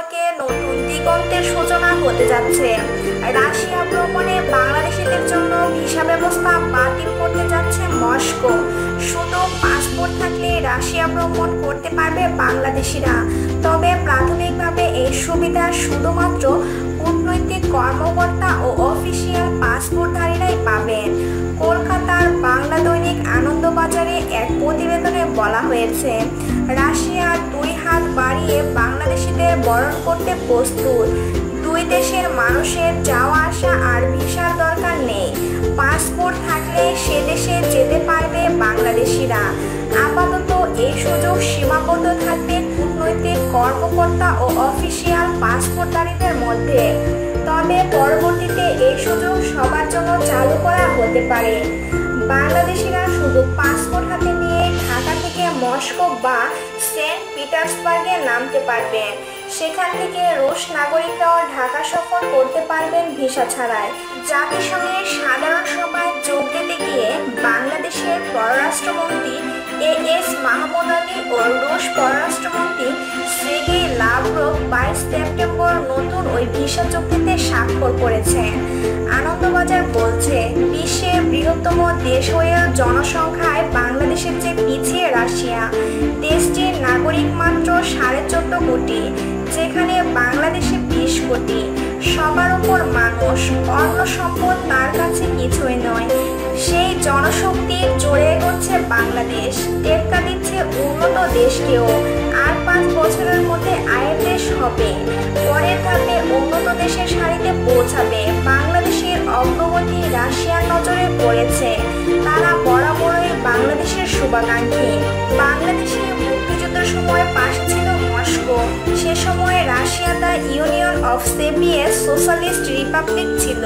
সম্পর্কে নতুন দিগন্তের সূচনা হতে যাচ্ছে। রাশিয়া ভ্রমণে বাংলাদেশিদের জন্য ভিসা ব্যবস্থা বাতিল করতে যাচ্ছে মস্কো। শুধু পাসপোর্ট থাকলে রাশিয়া ভ্রমণ করতে পারবে বাংলাদেশিরা। তবে প্রাথমিকভাবে এই সুবিধা শুধুমাত্র কূটনৈতিক কর্মকর্তা ও অফিসিয়াল পাসপোর্টধারীরাই পাবেন। কলকাতার বাংলা দৈনিক আনন্দবাজারে এক প্রতিবেদনে বলা হয়েছে, রাশিয়া 2 হাত বাড়িয়ে বাংলাদেশিদের বরণ করতে প্রস্তুত। দুই দেশের মানুষের যাওয়া আসা আর ভিসার দরকার নেই। পাসপোর্ট থাকলে সে দেশে যেতে পারবে বাংলাদেশিরা। আপাতত এই সুযোগ সীমাবদ্ধ থাকবে কূটনৈতিক কর্মকর্তা ও অফিসিয়াল পাসপোর্টধারীদের মধ্যে। তবে পরবর্তীতে এই সুযোগ সবার জন্য চালু করা হতে পারে। বাংলাদেশিরা শুধু পাসপোর্ট হাতে নিয়ে ঢাকা থেকে মস্কো বা সেন্ট পিটার্সবার্গে নামতে পারবেন। সেখান থেকে রুশ নাগরিকরাও ঢাকা সফর করতে পারবেন ভিসা ছাড়াই। জাতিসংঘের সাধারণ সভায় যোগ দিতে গিয়ে বাংলাদেশের পররাষ্ট্রমন্ত্রী এস মাহমুদ আলী ও রুশ পররাষ্ট্রমন্ত্রী সের্গেই লাভরভ 22 সেপ্টেম্বর নতুন ওই ভিসা চুক্তিতে স্বাক্ষর করেছেন। আনন্দবাজার বলছে, বিশ্বের বৃহত্তম দেশ হয়েও জনসংখ্যায় বাংলাদেশের চেয়ে পিছিয়ে রাশিয়া। দেশটির নাগরিক মাত্র 14.5 কোটি, যেখানে বাংলাদেশে 20 কোটি। সবার উপর মানুষ, অন্য সম্পদ তার কাছে কিছুই নয়। সেই জনশক্তির জোরে এগোচ্ছে বাংলাদেশ, টেক্কা দিচ্ছে উন্নত দেশকেও। আর 5 বছরের মধ্যে আয়ের দেশ হবে। পরের ধাপে উন্নত দেশের সারিতে পৌঁছাবে। বাংলাদেশের অগ্রগতি রাশিয়ার নজরে পড়েছে। তারা বরাবরই বাংলাদেশের শুভাকাঙ্ক্ষী। বাংলাদেশের মুক্তিযুদ্ধের সময় পাশে ছিল মস্কো। সে সময় Russia the union of Soviet socialist Republic ছিল।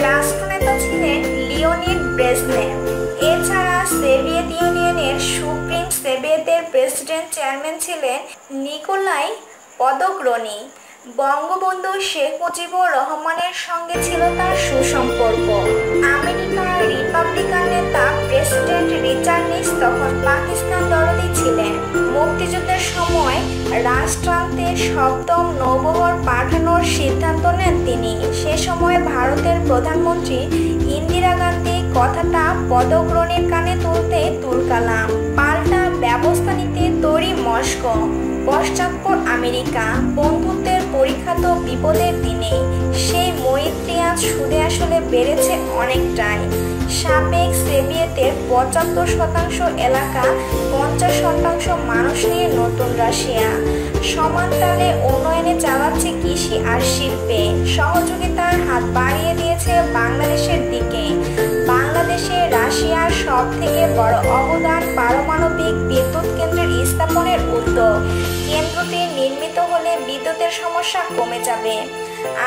রাষ্ট্রনেতা ছিলেন লিওনিড ব্রেজনেভ। এছাড়া সোভিয়েত ইউনিয়নের সুপ্রিম সোভিয়েতের প্রেসিডেন্ট চেয়ারম্যান ছিলেন নিকোলাই পদগ্রনি। বঙ্গবন্ধু শেখ মুজিবুর রহমানের সঙ্গে ছিল তার সুসম্পর্ক। আমেরিকার রিপাবলিকান নেতা প্রেসিডেন্ট রিচার্ড নিক্সন তখন পাকিস্তান দরদি ছিলেন। মুক্তিযুদ্ধের সময় রাষ্ট্রান্তে 7ম নৌবহর পাঠানোর সিদ্ধান্ত নেন তিনি। সে সময় ভারতের প্রধানমন্ত্রী ইন্দিরা গান্ধী কথাটা পদগ্রনির কানে তুলতে তুলকালাম। পাল্টা ব্যবস্থা নিতে তৈরি মস্কো। পশ্চাৎপর আমেরিকা। বন্ধুত্বের পরীক্ষা তো বিপদের দিনে। সেই মৈত্রী আজ সুদে আসলে বেড়েছে অনেকটাই। সাবেক সোভিয়েতের 75% এলাকা, 50% মানুষ নিয়ে নতুন রাশিয়া। সমান তালে উন্নয়নে চালাচ্ছে কৃষি আর শিল্পে। সহযোগিতার হাত বাড়িয়ে দিয়েছে বাংলাদেশের দিকে। বাংলাদেশে রাশিয়ার সব থেকে বড় অবদান পারমাণবিক বিদ্যুৎ কেন্দ্রের স্থাপনের উদ্যোগ। কেন্দ্রটি নির্মিত হলে বিদ্যুতের সমস্যা কমে যাবে।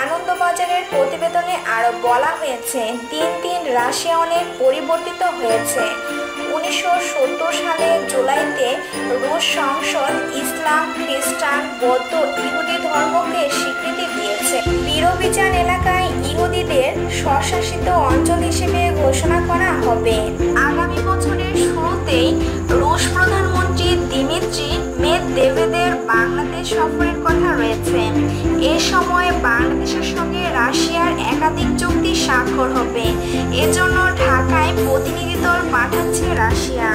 আনন্দবাজারের প্রতিবেদনে আরও বলা হয়েছে, দিন দিন রাশিয়া অনেক পরিবর্তিত হয়েছে। 1970 সালে জুলাইতে রুশ সংসদ ইসলাম, খ্রিস্টান, বৌদ্ধ, ইহুদি ধর্মকে স্বীকৃতি দিয়েছে। বিরোবিজান এলাকায় ইহুদিদের স্বশাসিত অঞ্চল হিসেবে ঘোষণা করা হবে। আগামী বছরের শুরুতেই রুশ প্রধানমন্ত্রী দিমিত্রি মেদভেদেভের বাংলাদেশ সফরের কথা রয়েছে। এ সময় বাংলাদেশের সঙ্গে রাশিয়ার একাধিক চুক্তি স্বাক্ষর হবে। এজন্য ঢাকায় প্রতিনিধি দল পাঠাচ্ছে রাশিয়া।